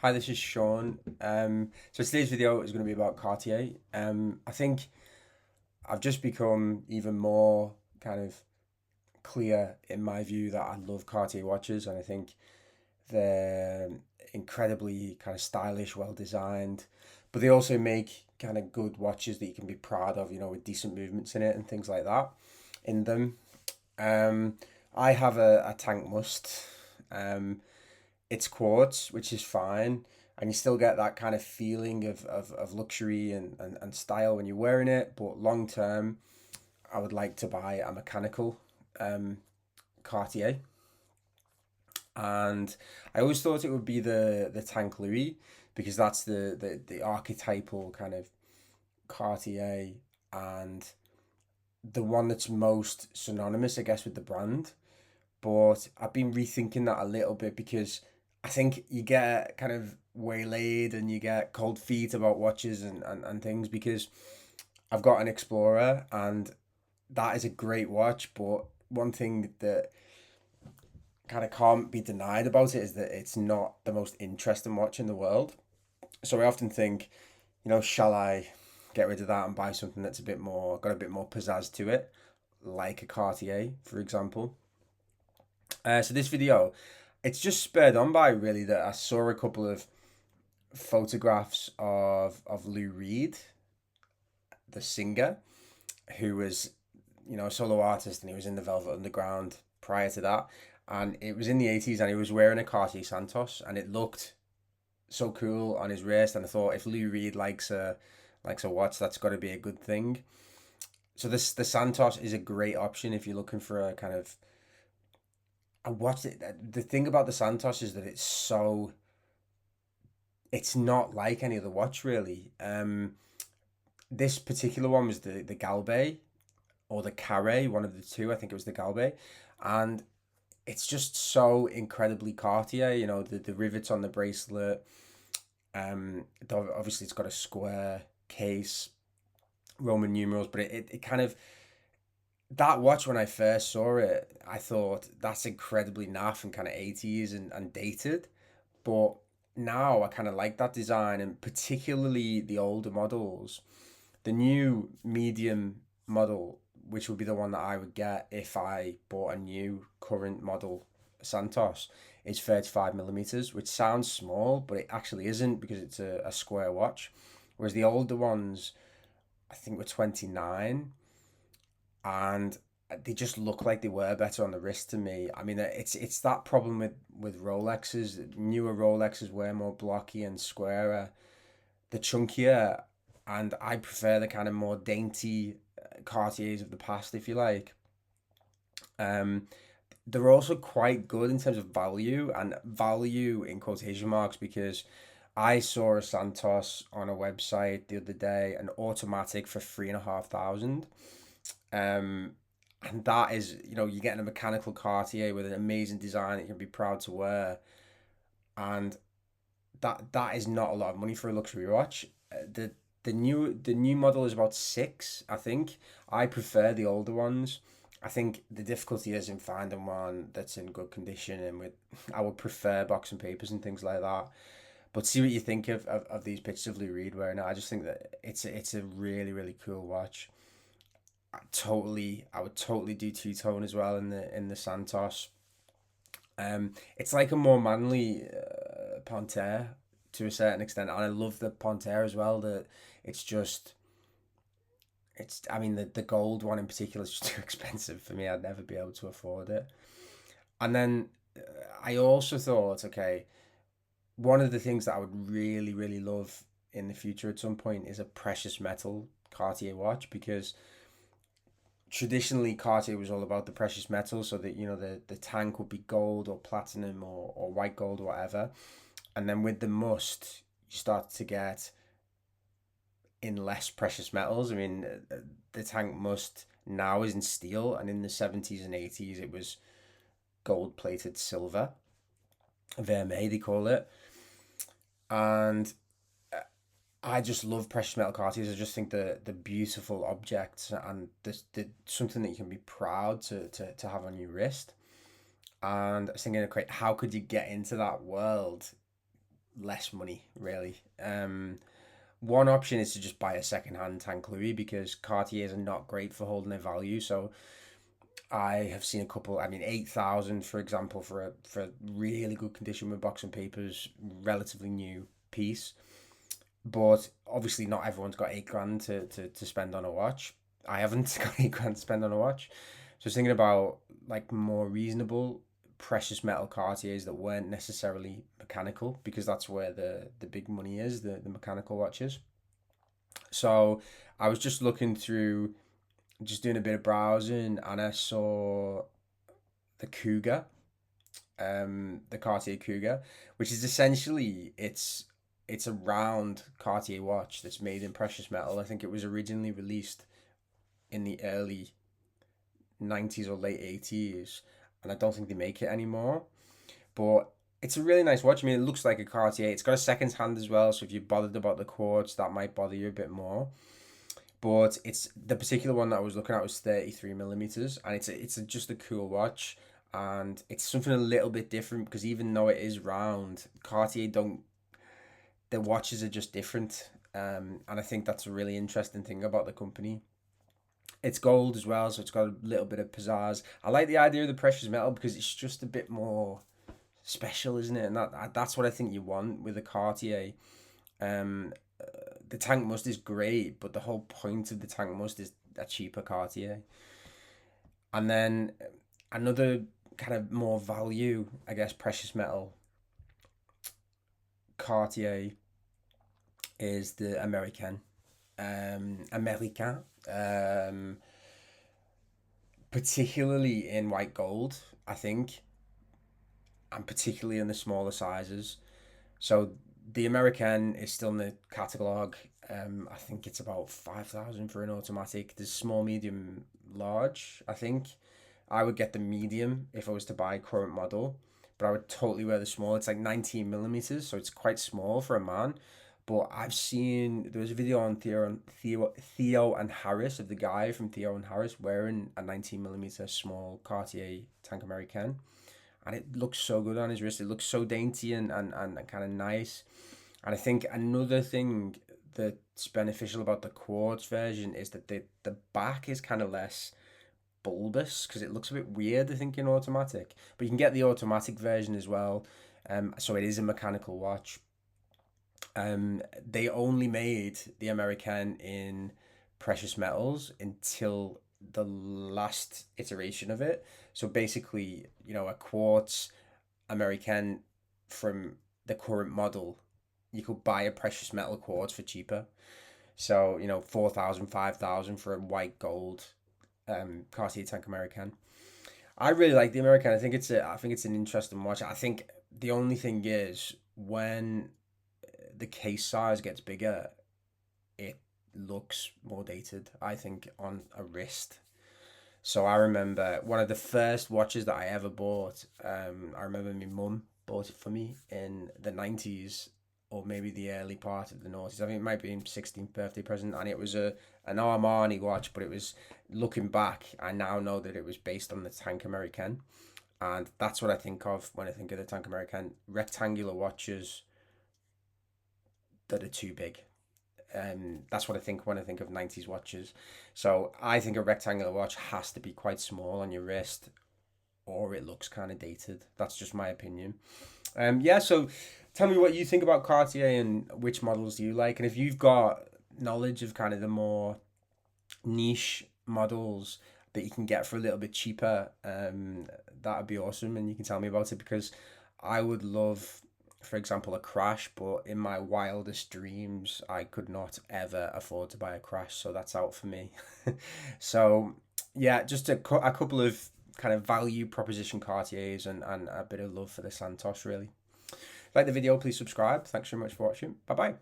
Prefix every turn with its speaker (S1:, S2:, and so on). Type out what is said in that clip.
S1: Hi, this is Sean. So today's video is going to be about Cartier. I think I've just become even more kind of clear in my view that I love Cartier watches, and I think they're incredibly kind of stylish, well designed, but they also make kind of good watches that you can be proud of, with decent movements in it and things like that in them. Um, I have a Tank Must. Um, it's quartz, which is fine, and you still get that kind of feeling of luxury and style when you're wearing it. But long term, I would like to buy a mechanical um, Cartier, and I always thought it would be the Tank Louis because that's the archetypal kind of Cartier and the one that's most synonymous, I guess, with the brand. But I've been rethinking that a little bit because I think you get kind of waylaid and you get cold feet about watches and things because I've got an Explorer and that is a great watch, but one thing that kind of can't be denied about it is that it's not the most interesting watch in the world. So I often think, shall I get rid of that and buy something that's a bit more, got a bit more pizzazz to it, like a Cartier, for example. So this video, it's just spurred on by really that I saw a couple of photographs of Lou Reed, the singer, who was a solo artist, and he was in the Velvet Underground prior to that, and it was in the 80s, and he was wearing a Cartier Santos, and it looked so cool on his wrist, and I thought if Lou Reed likes a watch, that's got to be a good thing. So the Santos is a great option if you're looking for a kind of I watched it. The thing about the Santos is that it's not like any other watch really. This particular one was the Galbe or the Carre, one of the two. I think it was the Galbe, and it's just so incredibly Cartier. The rivets on the bracelet. Obviously it's got a square case, Roman numerals, but it kind of that watch when I first saw it, I thought that's incredibly naff and kind of 80s and dated. But now I kind of like that design, and particularly the older models. The new medium model, which would be the one that I would get if I bought a new current model Santos, is 35 millimeters, which sounds small, but it actually isn't because it's a square watch. Whereas the older ones, I think were 29, and they just look like they were better on the wrist to me. I mean, it's that problem with Rolexes. Newer Rolexes were more blocky and squarer, the chunkier, and I prefer the kind of more dainty Cartiers of the past, if you like. Um, they're also quite good in terms of value, and value in quotation marks, because I saw a Santos on a website the other day, an automatic for 3,500. Um, and that is, you're getting a mechanical Cartier with an amazing design that you can be proud to wear, and that is not a lot of money for a luxury watch. The new model is about six, I think. I prefer the older ones. I think the difficulty is in finding one that's in good condition, and with I would prefer box and papers and things like that. But see what you think of these pictures of Lou Reed wearing it. I just think that it's a really really cool watch. I would totally do two tone as well in the Santos. It's like a more manly Panter to a certain extent, and I love the Panter as well. That it's just I mean the gold one in particular is just too expensive for me. I'd never be able to afford it. And then I also thought, okay, one of the things that I would really really love in the future at some point is a precious metal Cartier watch, because traditionally Cartier was all about the precious metals, so that the tank would be gold or platinum or white gold or whatever. And then with the must, you start to get in less precious metals. I mean, the tank must now is in steel, and in the 70s and 80s it was gold plated silver, vermeil they call it. And I just love precious metal Cartiers. I just think the beautiful objects, and the something that you can be proud to have on your wrist. And I was thinking, okay, how could you get into that world less money, really. One option is to just buy a second-hand Tank Louis because Cartiers are not great for holding their value. So I have seen a couple. I mean, 8,000 for example for really good condition with box and papers, relatively new piece. But obviously, not everyone's got 8 grand to spend on a watch. I haven't got 8 grand to spend on a watch. So I was thinking about like more reasonable precious metal Cartiers that weren't necessarily mechanical because that's where the big money is, the mechanical watches. So I was just looking through, just doing a bit of browsing, and I saw the Cougar, the Cartier Cougar, which is essentially it's a round Cartier watch that's made in precious metal. I think it was originally released in the early 90s or late 80s, and I don't think they make it anymore. But it's a really nice watch. I mean, it looks like a Cartier. It's got a second hand as well, so if you're bothered about the quartz, that might bother you a bit more. But it's the particular one that I was looking at was 33 millimeters, and just a cool watch, and it's something a little bit different because even though it is round, Cartier don't their watches are just different. And I think that's a really interesting thing about the company. It's gold as well, so it's got a little bit of pizzazz. I like the idea of the precious metal because it's just a bit more special, isn't it? And that's what I think you want with a Cartier. Um, the tank must is great, but the whole point of the tank must is a cheaper Cartier. And then another kind of more value, I guess, precious metal Cartier is the American, um, particularly in white gold, I think, and particularly in the smaller sizes. So the American is still in the catalog. I think it's about 5,000 for an automatic. There's small, medium, large. I think I would get the medium if I was to buy current model, but I would totally wear the small. It's like 19 millimeters, so it's quite small for a man. But I've seen there was a video on Theo and Harris of the guy from Theo and Harris wearing a 19 millimeter small Cartier Tank American, and it looks so good on his wrist. It looks so dainty and kind of nice. And I think another thing that's beneficial about the quartz version is that the back is kind of less bulbous because it looks a bit weird, I think, in automatic. But you can get the automatic version as well. So it is a mechanical watch. They only made the American in precious metals until the last iteration of it. So basically, a quartz American from the current model, you could buy a precious metal quartz for cheaper. So, 4,000, 5,000 for a white gold Cartier Tank American. I really like the American. I think it's an interesting watch. I think the only thing is when the case size gets bigger, it looks more dated, I think, on a wrist. So I remember one of the first watches that I ever bought. I remember my mum bought it for me in the 90s or maybe the early part of the noughties. I think it might be in 16th birthday present, and it was an Armani watch, but it was, looking back, I now know that it was based on the Tank American, and that's what I think of when I think of the Tank American. Rectangular watches that are too big. That's what I think when I think of 90s watches. So I think a rectangular watch has to be quite small on your wrist or it looks kind of dated. That's just my opinion. Yeah, so tell me what you think about Cartier and which models do you like. And if you've got knowledge of kind of the more niche models that you can get for a little bit cheaper, that would be awesome. And you can tell me about it because I would love, for example, a Crash, but in my wildest dreams, I could not ever afford to buy a Crash, so that's out for me. So, yeah, just a couple of kind of value proposition Cartiers and a bit of love for the Santos, really. Like the video, please subscribe. Thanks very much for watching. Bye bye.